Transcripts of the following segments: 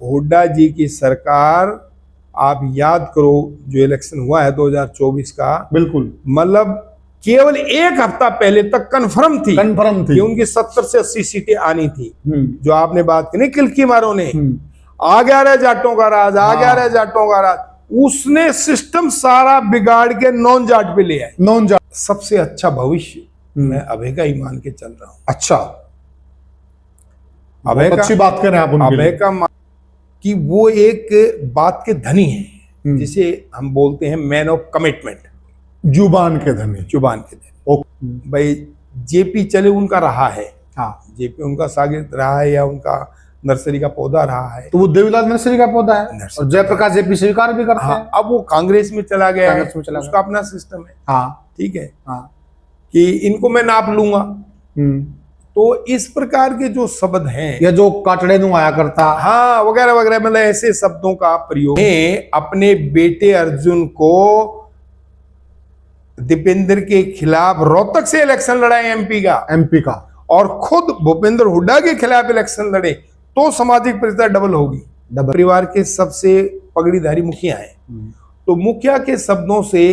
हुड्डा जी की सरकार, आप याद करो जो इलेक्शन हुआ है 2024 का, बिल्कुल, मतलब केवल एक हफ्ता पहले तक कंफर्म थी कि उनकी 70 से 80 सीटें आनी थी। जो आपने बात की नहीं किलकी मारो ने, आ गया रे जाटों का राज, आ गया रे जाटों का राज, उसने सिस्टम सारा बिगाड़ के नॉन जाट पे ले आए। नॉन जाट सबसे अच्छा भविष्य मैं अभय का ही मान के चल रहा हूं। अच्छा, अभय का, अच्छी बात कर रहे हैं आप उनके अभय का कि वो एक बात के धनी है, जिसे हम बोलते हैं मैन ऑफ कमिटमेंट, जुबान के धनी, जुबान के धनी। भाई जेपी चले उनका रहा है, हाँ जेपी उनका शागिर्द रहा है या उनका नर्सरी का पौधा रहा है, तो वो देवीलाल नर्सरी का पौधा है और जयप्रकाश जेपी स्वीकार भी करते हैं। अब वो कांग्रेस में चला गया है, उसका अपना सिस्टम है, हाँ ठीक है, हाँ कि इनको मैं नाप लूंगा। तो इस प्रकार के जो शब्द हैं, या जो काटड़े नु आया करता, हाँ वगैरह वगैरह, मतलब ऐसे शब्दों का प्रयोग अपने बेटे अर्जुन को दीपेंद्र के खिलाफ रोहतक से इलेक्शन लड़ाए एमपी का, और खुद भूपेंद्र हुड्डा के खिलाफ इलेक्शन लड़े, तो सामाजिक प्रतिष्ठा डबल होगी। परिवार के सबसे पगड़ीधारी मुखिया है, तो मुखिया के शब्दों से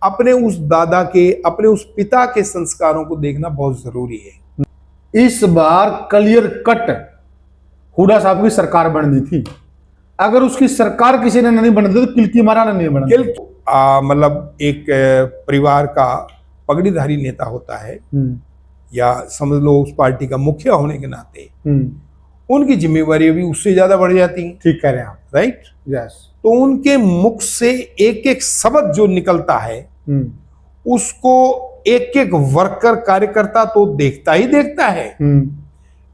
अपने उस दादा के, अपने उस पिता के संस्कारों को देखना बहुत जरूरी है। इस बार क्लियर कट हुड्डा साहब की सरकार बननी थी, अगर उसकी सरकार किसी ने नहीं बनती तो किलकी मारा नहीं बनती। मतलब एक परिवार का पगड़ीधारी नेता होता है, या समझ लो उस पार्टी का मुखिया होने के नाते उनकी जिम्मेवारी भी उससे ज्यादा बढ़ जाती है। ठीक कह रहे हैं आप, राइट, यस। तो उनके मुख से एक एक शब्द जो निकलता है उसको एक एक वर्कर कार्यकर्ता तो देखता ही देखता है।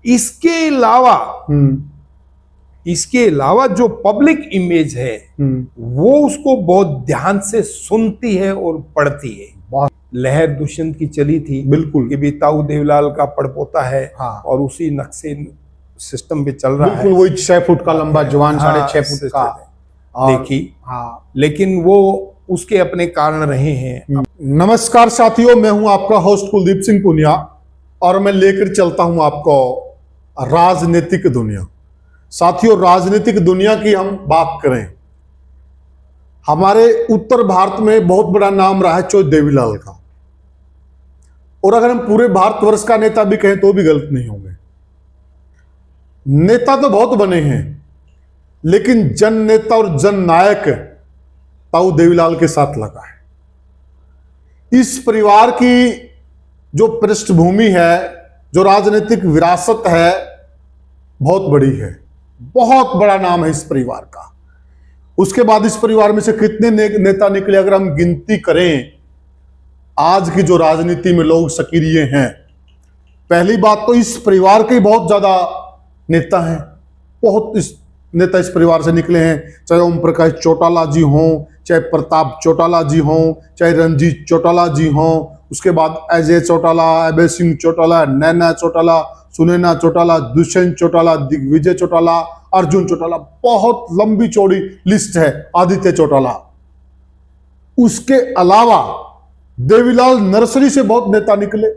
इसके अलावा जो पब्लिक इमेज है वो उसको बहुत ध्यान से सुनती है और पढ़ती है। लहर दुष्यंत की चली थी, बिल्कुल, कि भी ताऊ देवलाल का पड़पोता है, हाँ, और उसी नक्शे सिस्टम पे चल रहा है, वही 6 फुट का लंबा जवान, 6.5 फुट का देखी, हाँ, लेकिन वो उसके अपने कारण रहे हैं। नमस्कार साथियों, मैं हूं आपका होस्ट कुलदीप सिंह पुनिया और मैं लेकर चलता हूं आपको राजनीतिक दुनिया। साथियों, राजनीतिक दुनिया की हम बात करें, हमारे उत्तर भारत में बहुत बड़ा नाम रहा है चौ देवीलाल का, और अगर हम पूरे भारतवर्ष का नेता भी कहें तो भी गलत नहीं होंगे। नेता तो बहुत बने हैं, लेकिन जन नेता और जन नायक ताऊ देवीलाल के साथ लगा है। इस परिवार की जो पृष्ठभूमि है, जो राजनीतिक विरासत है, बहुत बड़ी है, बहुत बड़ा नाम है इस परिवार का। उसके बाद इस परिवार में से कितने नेता निकले, अगर हम गिनती करें आज की जो राजनीति में लोग सक्रिय हैं, पहली बात तो इस परिवार के बहुत ज्यादा नेता हैं, बहुत नेता इस परिवार से निकले हैं, चाहे ओम प्रकाश चौटाला जी हों, चाहे प्रताप चौटाला जी हों, चाहे रंजीत चौटाला जी हों, उसके बाद अजय चौटाला, अभय सिंह चौटाला, नैना चौटाला, सुनैना चौटाला, दुष्यंत चौटाला, दिग्विजय चौटाला, अर्जुन चौटाला, बहुत लंबी चौड़ी लिस्ट है, आदित्य चौटाला। उसके अलावा देवीलाल नर्सरी से बहुत नेता निकले।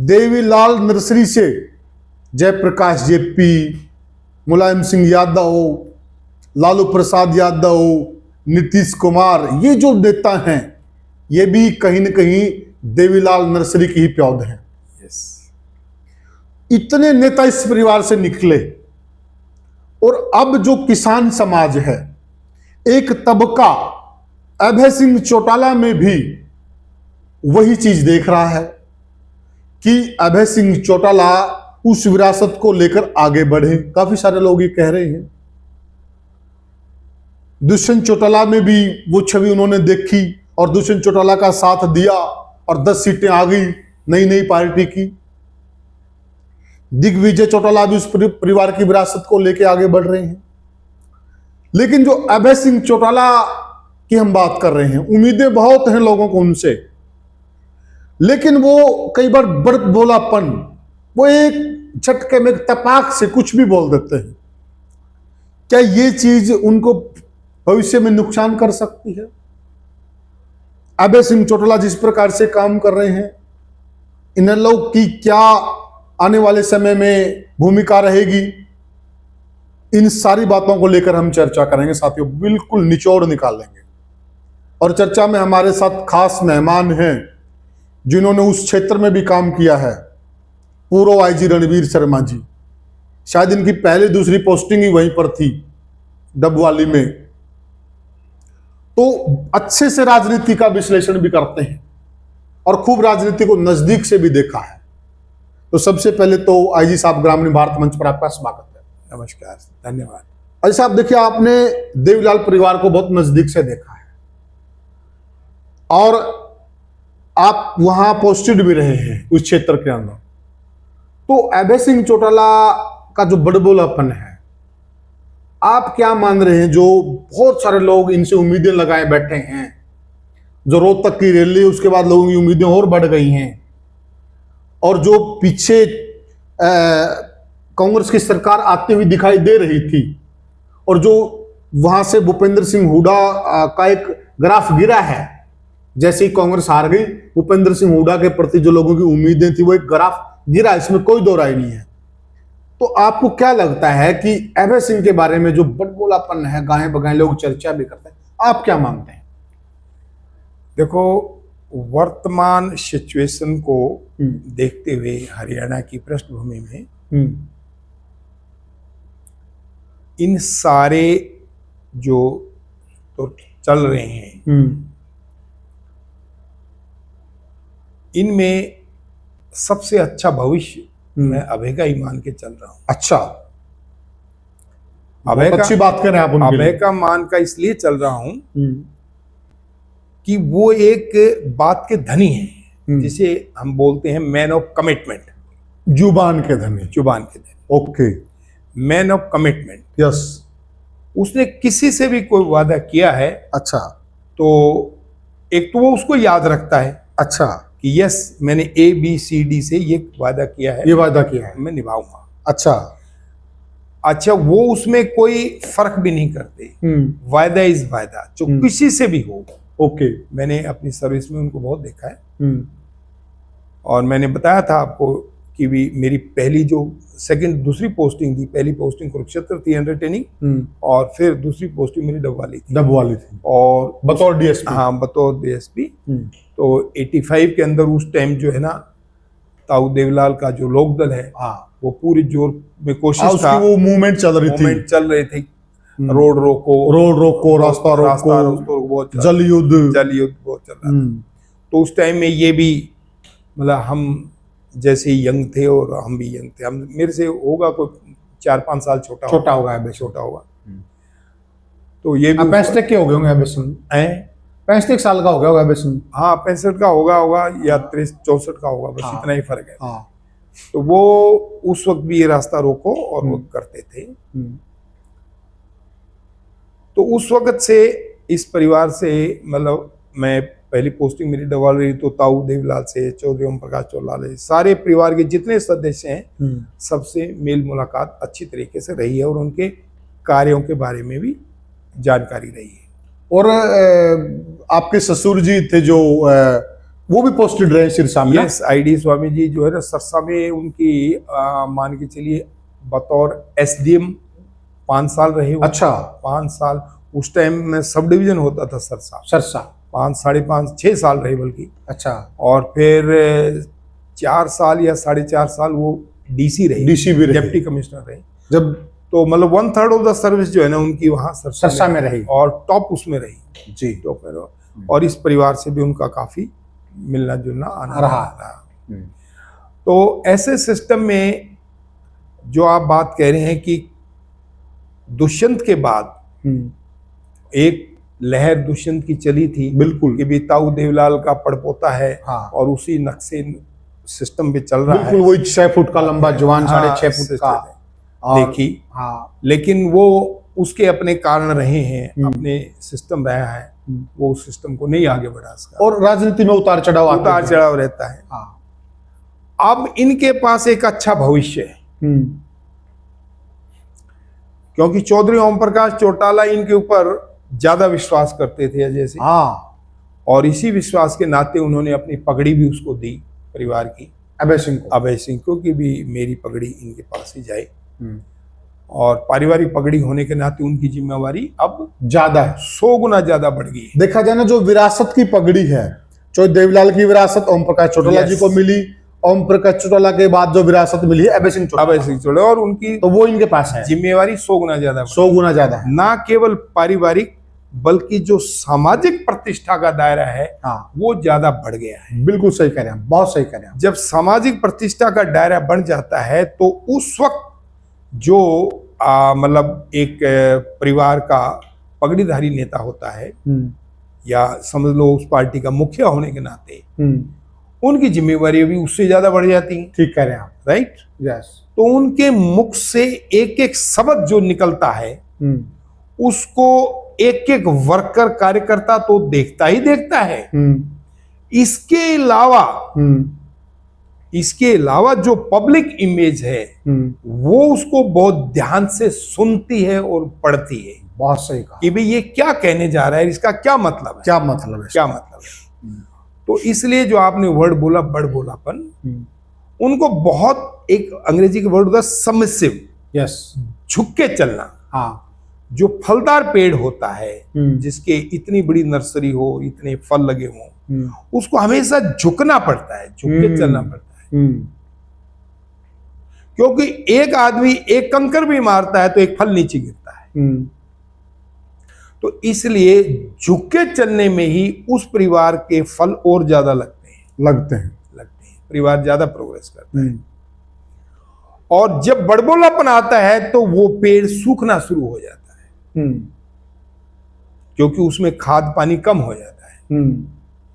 देवीलाल नर्सरी से जयप्रकाश जेपी, मुलायम सिंह यादव, लालू प्रसाद यादव, नीतीश कुमार, ये जो नेता हैं ये भी कहीं न कहीं देवीलाल नर्सरी की ही प्यौध हैं। इतने नेता इस परिवार से निकले, और अब जो किसान समाज है, एक तबका अभय सिंह चौटाला में भी वही चीज देख रहा है कि अभय सिंह चौटाला उस विरासत को लेकर आगे बढ़े। काफी सारे लोग ये कह रहे हैं। दुष्यंत चौटाला में भी वो छवि उन्होंने देखी और दुष्यंत चौटाला का साथ दिया और 10 सीटें आ गई नई पार्टी की। दिग्विजय चौटाला भी उस परिवार की विरासत को लेकर आगे बढ़ रहे हैं। लेकिन जो अभय सिंह चौटाला की हम बात कर रहे हैं, उम्मीदें बहुत हैं लोगों को उनसे, लेकिन वो कई बार बड़त बोलापन, वो एक झटके में तपाक से कुछ भी बोल देते हैं। क्या ये चीज उनको भविष्य में नुकसान कर सकती है? अभय सिंह चौटाला जिस प्रकार से काम कर रहे हैं, इन लोग की क्या आने वाले समय में भूमिका रहेगी, इन सारी बातों को लेकर हम चर्चा करेंगे साथियों, बिल्कुल निचोड़ निकालेंगे। और चर्चा में हमारे साथ खास मेहमान हैं जिन्होंने उस क्षेत्र में भी काम किया है, पूर्व आईजी रणवीर शर्मा जी। शायद इनकी पहली दूसरी पोस्टिंग ही वहीं पर थी, डबवाली में। तो अच्छे से राजनीति का विश्लेषण भी करते हैं और खूब राजनीति को नजदीक से भी देखा है। तो सबसे पहले तो आईजी साहब, ग्रामीण भारत मंच पर आपका स्वागत है। नमस्कार, धन्यवाद। आईजी साहब, देखिए, आपने देवीलाल परिवार को बहुत नजदीक से देखा है और आप वहां पोस्टेड भी रहे हैं उस क्षेत्र के अंदर। तो अभय सिंह चौटाला का जो बड़बोलापन है, आप क्या मान रहे हैं? जो बहुत सारे लोग इनसे उम्मीदें लगाए बैठे हैं, जो रोहतक की रैली, उसके बाद लोगों की उम्मीदें और बढ़ गई हैं, और जो पीछे कांग्रेस की सरकार आती हुई दिखाई दे रही थी, और जो वहां से भूपेंद्र सिंह हुड्डा का एक ग्राफ गिरा है, जैसे ही कांग्रेस हार गई, भूपेंद्र सिंह हुड्डा के प्रति जो लोगों की उम्मीदें थी वो एक ग्राफ गिरा, इसमें कोई दो राय नहीं है। तो आपको क्या लगता है कि अभय सिंह के बारे में जो बड़बोलापन है, गाए बगाए लोग चर्चा भी करते हैं, आप क्या मानते हैं? देखो, वर्तमान सिचुएशन को देखते हुए हरियाणा की पृष्ठभूमि में इन सारे जो तो चल रहे हैं, इनमें सबसे अच्छा भविष्य मैं अभय का ही मान के चल रहा हूं। अच्छा, अभय का, अच्छी बात करें आप उनके अभय लिए। का मान का इसलिए चल रहा हूं कि वो एक बात के धनी हैं, जिसे हम बोलते हैं मैन ऑफ कमिटमेंट। जुबान के धनी। जुबान के धनी, okay, man of commitment. Yes. उसने किसी से भी कोई वादा किया है, अच्छा, तो एक तो वो उसको याद रखता है अच्छा, कि यस, मैंने ABCD से ये वादा किया है, ये वादा किया है, मैं निभाऊंगा। अच्छा, अच्छा, वो उसमें कोई फर्क भी नहीं करते। वायदा इज वायदा, जो किसी से भी हो। ओके, मैंने अपनी सर्विस में उनको बहुत देखा है। और मैंने बताया था आपको कि भी मेरी पहली जो दूसरी पोस्टिंग थी, पहली पोस्टिंग कुरुक्षेत्र थी अंडर ट्रेनिंग, और फिर दूसरी पोस्टिंग मेरी डबवाली थी, और बतौर DSP। हाँ, बतौर DSP। तो 85 के अंदर उस टाइम जो है ना, ताऊ देवीलाल का जो लोकदल है, वो पूरी जोर में कोशिश था, वो मूवमेंट चल रही थी, रोड रोको, रास्ता रोको, बहुत जल युद्ध बहुत चल रहा था। तो उस टाइम में ये भी, मतलब हम जैसे यंग थे और हम भी यंग थे, हम मेरे से होगा कोई 4-5 साल छोटा होगा। तो ये भी 65 के हो गए होंगे अभय सिंह, 65 साल का हो गया होगा अभय सिंह। हाँ, 65 का होगा या 63-64 का होगा, बस इतना ही फर्क है। तो वो उस वक्त भी ये रास्ता रोको और वो करते थे। तो उस वक्त से इस परिवार से, मतलब मैं पहली पोस्टिंग मेरी डबवाली रही, तो ताऊ देवीलाल से, चौधरी ओम प्रकाश चौटाला, सारे परिवार के जितने सदस्य हैं, सबसे मेल मुलाकात अच्छी तरीके से रही है, और उनके कार्यों के बारे में भी जानकारी रही है। और आपके ससुर जी थे जो वो भी पोस्टेड रहे सिरसा में? यस, ID स्वामी जी जो है ना, सिरसा में उनकी मान के चलिए बतौर SDM 5 साल रहे। अच्छा, 5 साल। उस टाइम में सब डिवीजन होता था सरसा। 5, 5.5, 6 साल रहे बल्कि। अच्छा, और फिर 4 साल या 4.5 साल वो DC रहे, डिप्टी कमिश्नर रहे। जब तो मतलब 1/3 ऑफ द सर्विस जो है ना उनकी वहाँ सरसा में रही, और टॉप उसमें रही जी। तो फिर और इस परिवार से भी उनका काफी मिलना जुलना आना रहा। तो ऐसे सिस्टम में जो आप बात कह रहे हैं कि दुष्यंत के बाद एक लहर दुष्यंत की चली थी, बिल्कुल, कि भी ताऊ देवीलाल का पड़पोता है, और उसी नक्शे सिस्टम पे चल रहा है। वही 6 फुट का लंबा जवान, 6.5 फुट का देखी। लेकिन वो उसके अपने कारण रहे हैं, अपने सिस्टम रहा है, वो उस सिस्टम को नहीं आगे बढ़ा सका। और राजनीति में उतार चढ़ाव रहता है। अब इनके पास एक अच्छा भविष्य है, क्योंकि चौधरी ओम प्रकाश चौटाला इनके ऊपर ज्यादा विश्वास करते थे अजय सिंह। और इसी विश्वास के नाते उन्होंने अपनी पगड़ी भी उसको दी, परिवार की, अभय सिंह को कि भी मेरी पगड़ी इनके पास ही जाए। और पारिवारिक पगड़ी होने के नाते उनकी जिम्मेवारी अब ज्यादा है। 100 गुना ज्यादा बढ़ गई है। देखा जाए ना, जो विरासत की पगड़ी है, जो देवीलाल की विरासत ओम प्रकाश चौटाला Yes. जी को मिली, ओम प्रकाश चौटाला के बाद जो विरासत मिली है अभय सिंह अब चौटाला, ऐसे चले और उनकी तो वो इनके पास है, जिम्मेवारी 100 गुना ज्यादा बढ़ 100 गुना ज्यादा है। ना केवल पारिवारिक बल्कि जो सामाजिक प्रतिष्ठा का दायरा है हाँ, वो ज्यादा बढ़ गया है। बिल्कुल सही कह रहे हैं, बहुत सही कह रहे हैं। जब सामाजिक प्रतिष्ठा का दायरा बढ़ जाता है तो उस वक्त जो मतलब एक परिवार का पगड़ीधारी नेता होता है या समझ लो उस पार्टी का मुखिया होने के नाते उनकी जिम्मेवारी भी उससे ज्यादा बढ़ जाती है। ठीक कह रहे हैं आप। राइट। यस। तो उनके मुख से एक एक शब्द जो निकलता है उसको एक एक वर्कर कार्यकर्ता तो देखता ही देखता है। इसके अलावा जो पब्लिक इमेज है वो उसको बहुत ध्यान से सुनती है और पढ़ती है। बहुत सही कहा कि भाई ये क्या कहने जा रहा है, इसका क्या मतलब है, क्या मतलब है, क्या मतलब है। तो इसलिए जो आपने वर्ड बोला बड़बोलापन, उनको बहुत एक अंग्रेजी का वर्ड होता है सबमिसिव, यस, झुक के चलना। हाँ, जो फलदार पेड़ होता है जिसके इतनी बड़ी नर्सरी हो, इतने फल लगे हों, उसको हमेशा झुकना पड़ता है, झुक के चलना पड़ता है। क्योंकि एक आदमी एक कंकर भी मारता है तो एक फल नीचे गिरता है। तो इसलिए झुक के चलने में ही उस परिवार के फल और ज्यादा लगते हैं, परिवार ज्यादा प्रोग्रेस करता है। और जब बड़बोलापन आता है तो वो पेड़ सूखना शुरू हो जाता है क्योंकि उसमें खाद पानी कम हो जाता है।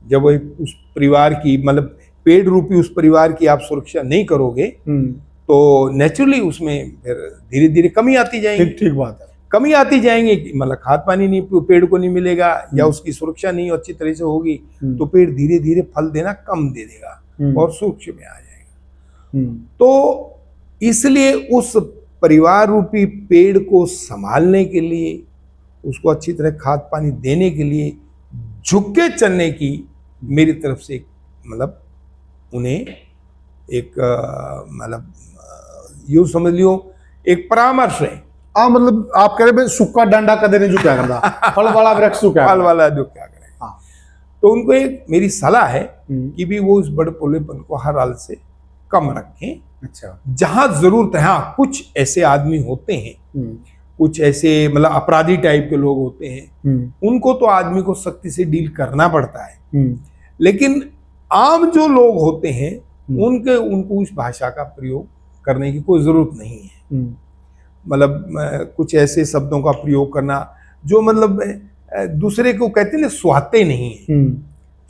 जब वो उस परिवार की मतलब पेड़ रूपी उस परिवार की आप सुरक्षा नहीं करोगे तो नेचुरली उसमें फिर धीरे धीरे कमी आती जाएगी। ठीक बात है, कमी आती जाएंगी, मतलब खाद पानी नहीं पेड़ को नहीं मिलेगा या उसकी सुरक्षा नहीं अच्छी तरह से होगी तो पेड़ धीरे धीरे फल देना कम दे देगा और सूक्ष्म में आ जाएगा। तो इसलिए उस परिवार रूपी पेड़ को संभालने के लिए, उसको अच्छी तरह खाद पानी देने के लिए झुक के चलने की मेरी तरफ से मतलब उन्हें एक मतलब यूं समझ लियो एक परामर्श है। हाँ, मतलब आप कह रहे भाई सूखा डंडा कदे नहीं झुका करता, फल वाला वृक्ष झुका, फल वाला जो क्या करे। हाँ। तो उनको एक मेरी सलाह है कि भी वो इस बड़बोलेपन को हर हाल से कम रखें। अच्छा, जहां जरूरत है। हाँ, कुछ ऐसे आदमी होते हैं, कुछ ऐसे मतलब अपराधी टाइप के लोग होते हैं, उनको तो आदमी को सख्ती से डील करना पड़ता है। लेकिन आम जो लोग होते हैं उनको उस भाषा का प्रयोग करने की कोई जरूरत नहीं है। मतलब कुछ ऐसे शब्दों का प्रयोग करना जो मतलब दूसरे को कहते हैं ना सुहाते नहीं है,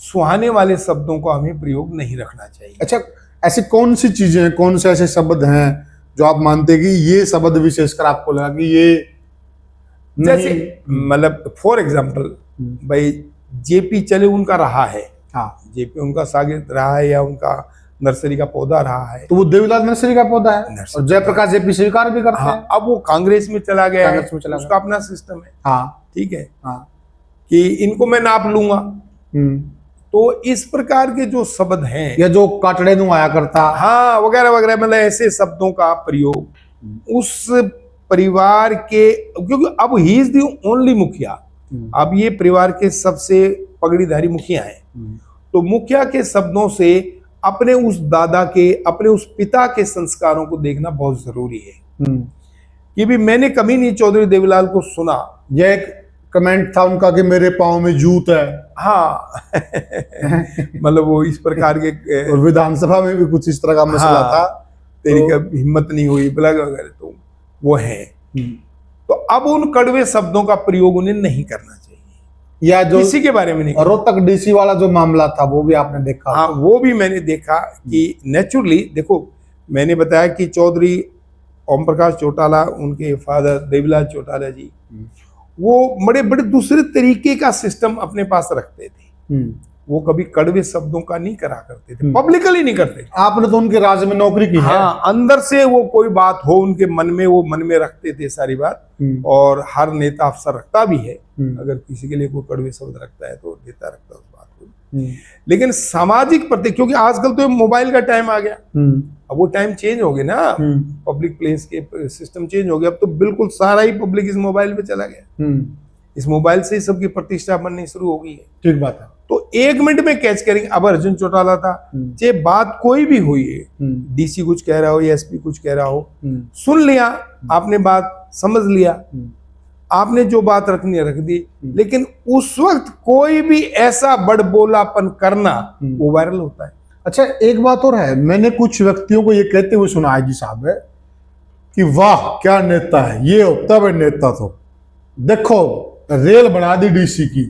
सुहाने वाले शब्दों का हमें प्रयोग नहीं रखना चाहिए। अच्छा, ऐसी कौन सी चीजें हैं, कौन से ऐसे शब्द हैं जो आप मानते हैं कि ये शब्द विशेषकर आपको लगा कि ये जैसे मतलब फॉर एग्जाम्पल भाई जेपी चले उनका रहा है, हाँ, जेपी उनका शागिर्द रहा है या उनका नर्सरी का पौधा रहा है, तो वो देवीलाल नर्सरी का पौधा है और जयप्रकाश जेपी स्वीकार भी करते हैं। अब वो कांग्रेस में चला गया है, कांग्रेस में चला उसका अपना सिस्टम है। हाँ, ठीक है, हाँ, कि इनको मैं नाप लूंगा। तो इस प्रकार के जो शब्द हैं या जो काटड़े नु आया करता, हाँ, वगैरह वगैरह, मतलब ऐसे शब्दों का प्रयोग उस परिवार के, क्योंकि अब ही इज दी ओनली मुखिया, अब ये परिवार के सबसे पगड़ीधारी मुखिया हैं। तो मुखिया के शब्दों से अपने उस दादा के, अपने उस पिता के संस्कारों को देखना बहुत जरूरी है। कि भी मैंने कभी नहीं चौधरी देवीलाल को सुना, यह एक कमेंट था उनका कि मेरे पाँव में जूत है। हाँ मतलब वो इस प्रकार के और विधानसभा में भी कुछ इस तरह का मसला था, तेरी का हिम्मत नहीं हुई ब्लॉग वगैरह, तो वो है। तो अब उन कड़वे शब्दों का प्रयोग उन्हें नहीं करना चाहिए, या जो किसी के बारे में नहीं। रोहतक डीसी वाला जो मामला था वो भी आपने देखा? हाँ, वो भी मैंने देखा कि नेचुरली देखो, मैंने बताया कि चौधरी ओम प्रकाश चौटाला, उनके फादर देवीलाल चौटाला जी, वो बड़े बड़े दूसरे तरीके का सिस्टम अपने पास रखते थे। वो कभी कड़वे शब्दों का नहीं करा करते थे, पब्लिकली नहीं करते। आपने तो उनके राज्य में नौकरी की है। हाँ, अंदर से वो कोई बात हो उनके मन में, वो मन में रखते थे सारी बात। और हर नेता अफसर रखता भी है, अगर किसी के लिए कोई कड़वे शब्द रखता है तो देता रखता उस बात को। बिल्कुल। लेकिन सामाजिक प्रति, क्योंकि आजकल तो मोबाइल का टाइम आ गया, अब वो टाइम चेंज हो गया ना, पब्लिक प्लेस के सिस्टम चेंज हो गया, अब तो बिल्कुल सारा ही पब्लिक इस मोबाइल पे चला गया, इस मोबाइल से ही सबकी प्रतिष्ठा बननी शुरू हो गई है। ठीक बात है। तो 1 मिनट में कैच करेंगे। अब अर्जुन चौटाला था, चाहे बात कोई भी हुई है, डीसी कुछ कह रहा हो या एसपी कुछ कह रहा हो, सुन लिया आपने, बात समझ लिया, आपने जो बात रखनी है रख दी, लेकिन उस वक्त कोई भी ऐसा बड़बोलापन करना वो वायरल होता है। अच्छा, एक बात और है, मैंने कुछ व्यक्तियों को ये कहते हुए सुना है जी साहब कि वाह क्या नेता है, ये होता है नेता, तो देखो रेल बना दी डीसी की,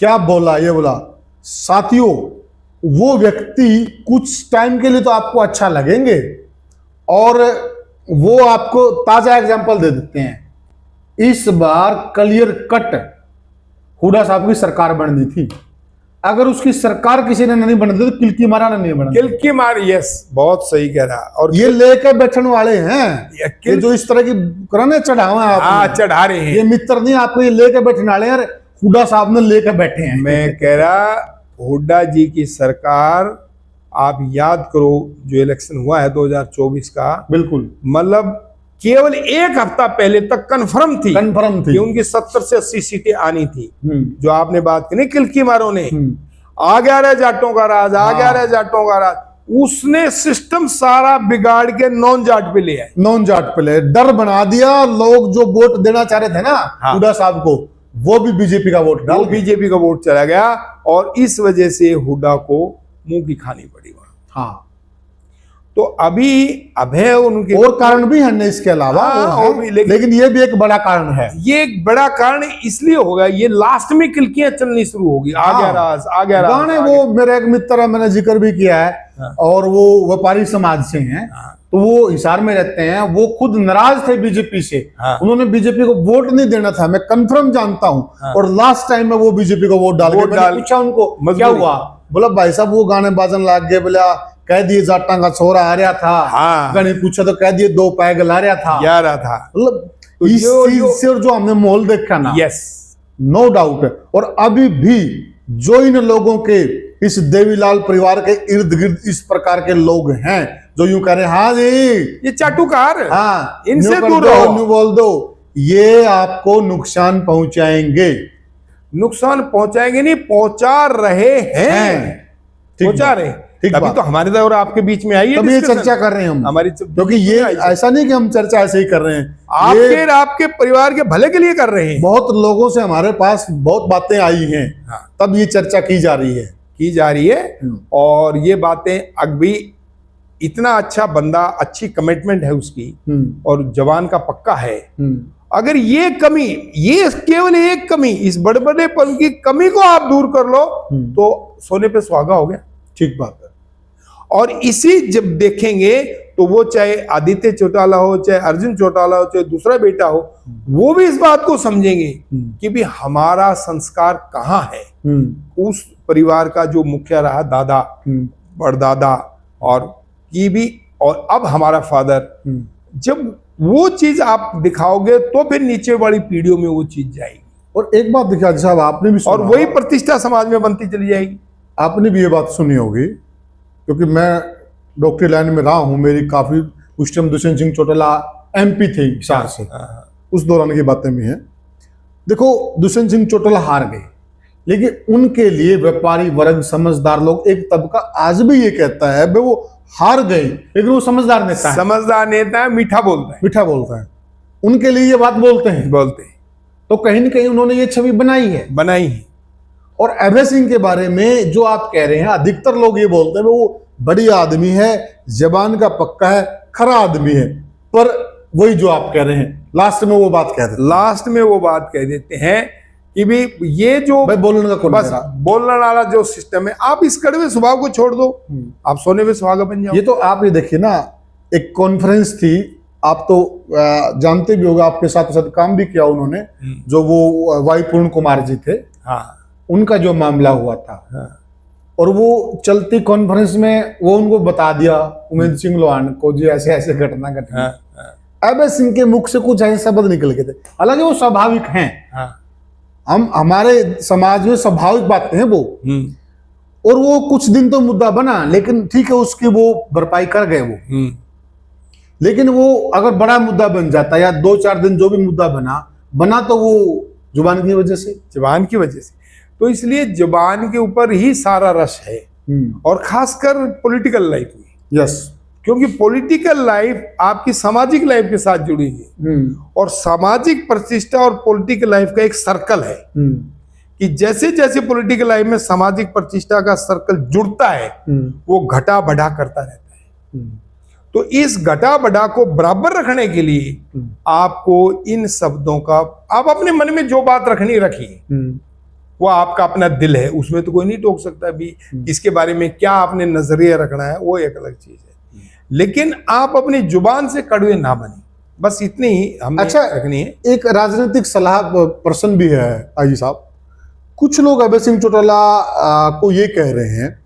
क्या बोला, ये बोला। साथियों, वो व्यक्ति कुछ टाइम के लिए तो आपको अच्छा लगेंगे और वो आपको ताजा एग्जांपल दे देते हैं। इस बार क्लियर कट हुड्डा साहब की सरकार बननी थी, अगर उसकी सरकार किसी ने नहीं बनती तो किलकी मारा ना नहीं बना, किलकी मार, यस, बहुत सही कह रहा। और ये लेकर बैठने वाले हैं, ये जो इस तरह की कराने चढ़ावा आप चढ़ा रहे हैं, ये मित्र नहीं आपको, ये लेकर बैठने वाले हैं, हुड्डा साहब ने लेकर बैठे हैं। मैं कह रहा हुड्डा जी की सरकार, आप याद करो जो इलेक्शन हुआ है 2024 का, बिल्कुल, मतलब केवल 1 हफ्ता पहले तक कंफर्म थी कि उनकी 70 से 80 सीटें आनी थी। जो आपने बात की, किलकी मारो ने, आ गया रे जाटों का राज, आ गया रे जाटों का राज, उसने सिस्टम सारा बिगाड़ के नॉन जाट पे ले आए, नॉन जाट पे ले, डर बना दिया। लोग जो वोट देना चाह रहे थे ना हुड्डा साहब को, वो भी बीजेपी का वोट डाल, बीजेपी का वोट चला गया, और इस वजह से हुड्डा को मुंह की खानी पड़ी वहां। हाँ, तो अभी अभय उनके और कारण भी है इसके अलावा, लेकिन ये भी एक बड़ा कारण है। ये एक बड़ा कारण इसलिए होगा, ये लास्ट में किलकियां चलनी शुरू होगी, आ गया राज, आ गया राज। गाने वो मेरा एक मित्र है, मैंने जिक्र भी किया है, और वो व्यापारी समाज से हैं, तो वो हिसार में रहते हैं, वो खुद नाराज थे बीजेपी से, उन्होंने बीजेपी को वोट नहीं देना था, मैं कंफर्म जानता हूं, और लास्ट टाइम में वो बीजेपी को वोट डाल के, मैंने पूछा उनको क्या हुआ, बोला भाई साहब वो गाने बाजन लाग गए, बोला कह दिए जाटा का छोरा आ रहा था, गणी पूछा तो कह दिए 2 पैग ला रहा था, मतलब इस चीज से और जो हमने माहौल देखा ना, यस, नो डाउट है। और अभी भी जो इन लोगों के, इस देवीलाल परिवार के इर्द गिर्द इस प्रकार के लोग हैं जो यूं कह रहे हैं, हाँ जी ये चाटुकार, हाँ इनसे दूर रहो, न्यू बोल दो, ये आपको नुकसान पहुंचाएंगे, नुकसान पहुंचाएंगे नहीं, पहुंचा रहे हैं, पहुंचा रहे। तभी तो हमारे और आपके बीच में आई है, तभी ये चर्चा कर रहे हैं हम, हमारी, क्योंकि ये ऐसा नहीं कि हम चर्चा ऐसे ही कर रहे हैं, आपके परिवार के भले के लिए कर रहे हैं। बहुत लोगों से हमारे पास बहुत बातें आई हैं, तब ये चर्चा की जा रही है, और ये बातें अभी इतना अच्छा बंदा, अच्छी कमिटमेंट है उसकी, और जवान का पक्का है। अगर ये कमी, ये केवल एक कमी, इस बड़बड़ेपन की कमी को आप दूर कर लो तो सोने पे सुहागा हो गया। ठीक बात है। और इसी जब देखेंगे तो वो चाहे आदित्य चौटाला हो, चाहे अर्जुन चौटाला हो, चाहे दूसरा बेटा हो, वो भी इस बात को समझेंगे कि भी हमारा संस्कार कहाँ है। उस परिवार का जो मुखिया रहा दादा, बड़दादा, और की भी, और अब हमारा फादर, जब वो चीज आप दिखाओगे तो फिर नीचे वाली पीढ़ियों में वो चीज जाएगी। और एक बात देखिए साहब, आपने भी सुना, और वही प्रतिष्ठा समाज में बनती चली जाएगी। आपने भी ये बात सुनी होगी, क्योंकि मैं डॉक्टरी लाइन में रहा हूं, मेरी काफी, उस टाइम दुष्यंत सिंह चौटाला एमपी थे हिसार से, उस दौरान की बातें भी हैं। देखो दुष्यंत सिंह चौटाला हार गए, लेकिन उनके लिए व्यापारी वर्ग, समझदार लोग, एक तबका आज भी ये कहता है भाई वो हार गए, लेकिन वो समझदार नेता है, मीठा बोलता है, उनके लिए ये बात बोलते हैं। तो कहीं ना कहीं उन्होंने ये छवि बनाई है। और अभय सिंह के बारे में जो आप कह रहे हैं, अधिकतर लोग ये बोलते हैं वो बढ़िया आदमी है, जबान का पक्का है, खरा आदमी है, पर वही जो आप कह रहे हैं, लास्ट में वो बात कह देते हैं कि भी ये जो बोलने का बस बोलने वाला जो सिस्टम है, आप इस कड़वे स्वभाव को छोड़ दो, आप सोने पे सुहागा बन जाओ। ये तो आप ये देखिए ना, एक कॉन्फ्रेंस थी, आप तो जानते भी होगा, आपके साथ काम भी किया उन्होंने, जो वो वाई पूर्ण कुमार जी थे, उनका जो मामला हुआ था, और वो चलती कॉन्फ्रेंस में वो उनको बता दिया उमेश सिंह लोहान को जी ऐसे ऐसे घटना घटी। अभय सिंह के मुख से कुछ ऐसे शब्द निकल गए थे, हालांकि वो स्वाभाविक हैं, हम हमारे समाज में स्वाभाविक बातें हैं वो, और वो कुछ दिन तो मुद्दा बना, लेकिन ठीक है, उसकी वो भरपाई कर गए वो। लेकिन वो अगर बड़ा मुद्दा बन जाता या 2-4 दिन जो भी मुद्दा बना तो वो जुबान की वजह से। जुबान की वजह से। तो इसलिए जुबान के ऊपर ही सारा रस है, और खासकर पॉलिटिकल लाइफ में। यस, क्योंकि पॉलिटिकल लाइफ आपकी सामाजिक लाइफ के साथ जुड़ी है, और सामाजिक प्रतिष्ठा और पॉलिटिकल लाइफ का एक सर्कल है कि जैसे जैसे पॉलिटिकल लाइफ में सामाजिक प्रतिष्ठा का सर्कल जुड़ता है, वो घटा बढ़ा करता रहता है। तो इस घटा बढ़ा को बराबर रखने के लिए आपको इन शब्दों का, आप अपने मन में जो बात रखनी रखिए, वो आपका अपना दिल है, उसमें तो कोई नहीं टोक सकता भी इसके बारे में क्या आपने नजरिया रखना है, वो एक अलग चीज है। लेकिन आप अपनी जुबान से कड़वे ना बने, बस इतनी ही हमें रखनी है। एक राजनीतिक सलाह प्रश्न भी है आजी साहब। कुछ लोग अभय सिंह चौटाला को ये कह रहे हैं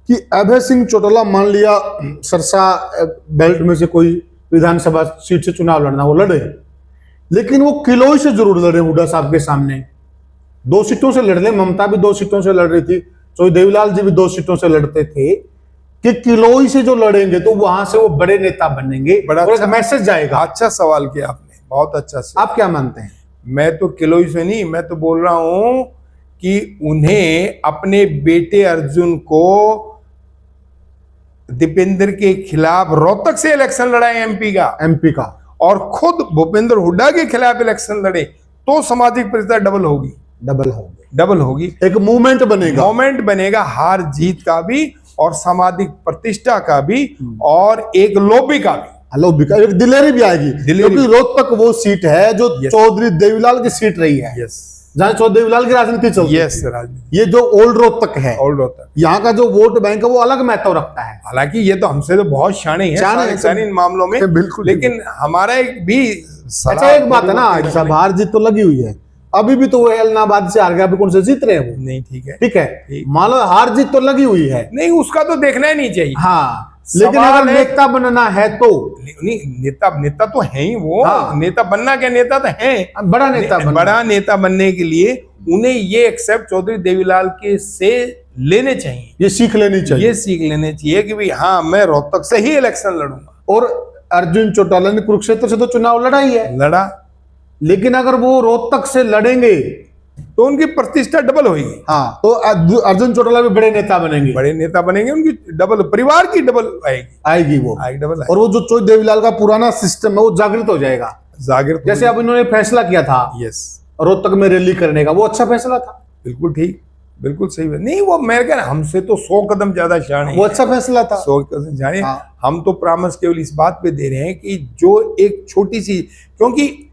कि अभय सिंह चौटाला, मान लिया सरसा बेल्ट में से कोई विधानसभा सीट से चुनाव लड़ना, वो लड़े, लेकिन वो किलोई से जरूर लड़े हुड्डा साहब के सामने। 2 सीटों से लड़ ले, ममता भी 2 सीटों से लड़ रही थी, चौधरी देवीलाल जी भी 2 सीटों से लड़ते थे, कि किलोई से जो लड़ेंगे तो वहां से वो बड़े नेता बनेंगे, बड़ा अच्छा मैसेज जाएगा। अच्छा सवाल किया आपने, बहुत अच्छा सवाल। आप क्या मानते हैं? मैं तो किलोई से नहीं, मैं तो बोल रहा हूं कि उन्हें अपने बेटे अर्जुन को दीपेंद्र के खिलाफ रोहतक से इलेक्शन लड़ा है एमपी का, और खुद भूपेंद्र हुड्डा के खिलाफ इलेक्शन लड़े तो सामाजिक प्रतिष्ठा डबल होगी। एक मूवमेंट बनेगा, हार जीत का भी और सामाजिक प्रतिष्ठा का भी, और एक लॉबी का भी, एक दिलेरी भी आएगी, क्योंकि रोहतक वो सीट है जो चौधरी देवीलाल की सीट रही है, जहां चौधरी देवीलाल की राजनीति चलती है। ये जो ओल्ड रोहतक है, यहाँ का जो वोट बैंक है वो अलग महत्व रखता है। हालांकि ये तो हमसे तो बहुत शाने हैं इन मामलों में, बिल्कुल, लेकिन हमारा एक भी अच्छा एक बात है ना साहब, हार जीत तो लगी हुई है, अभी भी तो वो एलनाबाद से हार गया, अभी कौन से जीत रहे हैं वो? नहीं, ठीक है, मान लो हार जीत तो लगी हुई है, नहीं उसका तो देखना ही नहीं चाहिए। हाँ, लेकिन अगर नेता बनना है तो नेता तो है ही वो। नेता बनना क्या, नेता तो है, बड़ा नेता बनने के लिए उन्हें ये एक्सेप्ट चौधरी देवीलाल के से लेने चाहिए, ये सीख लेनी चाहिए कि भाई हाँ, मैं रोहतक से ही इलेक्शन लड़ूंगा। और अर्जुन चौटाला ने कुरुक्षेत्र से तो चुनाव लड़ा, लेकिन अगर वो रोहतक से लड़ेंगे तो उनकी प्रतिष्ठा डबल होगी। हाँ, तो अर्जुन चौटाला भी बड़े नेता बनेंगे, उनकी डबल, परिवार की डबल आएगी डबल। और वो जो चौधरी देवीलाल का पुराना सिस्टम है वो जागृत हो जाएगा, जैसे अब इन्होंने फैसला किया था रोहतक में रैली करने का, वो अच्छा फैसला था। बिल्कुल ठीक, बिल्कुल सही है। नहीं, वो मैं कह रहा, हमसे तो 100 कदम ज्यादा शान है, वो अच्छा फैसला था, 100 कदम जाने। हम तो परामर्श केवल इस बात पे दे रहे हैं कि जो एक छोटी सी, क्योंकि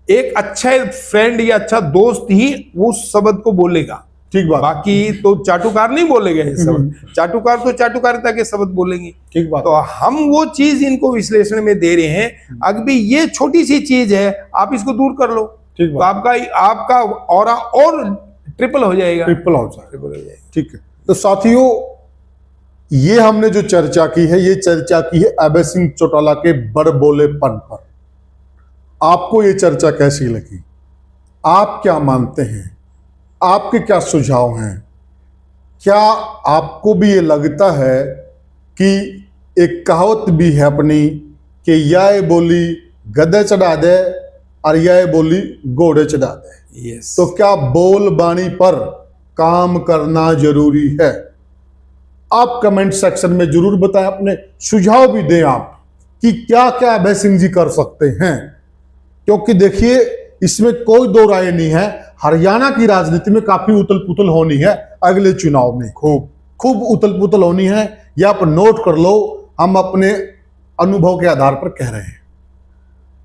एक अच्छा फ्रेंड या अच्छा दोस्त ही उस शब्द को बोलेगा, ठीक बात, बाकी तो चाटुकार नहीं बोलेगा ये शब्द। चाटुकार तो चाटुकारिता के शब्द बोलेंगे, ठीक बात। तो हम वो चीज इनको विश्लेषण में दे रहे हैं, अगर ये छोटी सी चीज है, आप इसको दूर कर लो, तो आपका ऑरा और ट्रिपल हो जाएगा। ठीक है। तो साथियों, ये हमने जो चर्चा की है, ये चर्चा की है अभय सिंह चौटाला के बड़बोलेपन पर। आपको ये चर्चा कैसी लगी? आप क्या मानते हैं? आपके क्या सुझाव हैं? क्या आपको भी ये लगता है कि एक कहावत भी है अपनी कि या बोली गधे चढ़ा दे और या बोली घोड़े चढ़ा दे? तो क्या बोल बाणी पर काम करना जरूरी है? आप कमेंट सेक्शन में जरूर बताएं, अपने सुझाव भी दें आप कि क्या क्या अभय सिंह जी कर सकते हैं, क्योंकि देखिए इसमें कोई दो राय नहीं है, हरियाणा की राजनीति में काफी उथल पुथल होनी है, अगले चुनाव में खूब उथल पुथल होनी है। यह आप नोट कर लो, हम अपने अनुभव के आधार पर कह रहे हैं।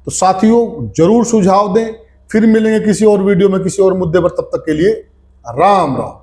तो साथियों, जरूर सुझाव दें, फिर मिलेंगे किसी और वीडियो में किसी और मुद्दे पर, तब तक के लिए राम राम।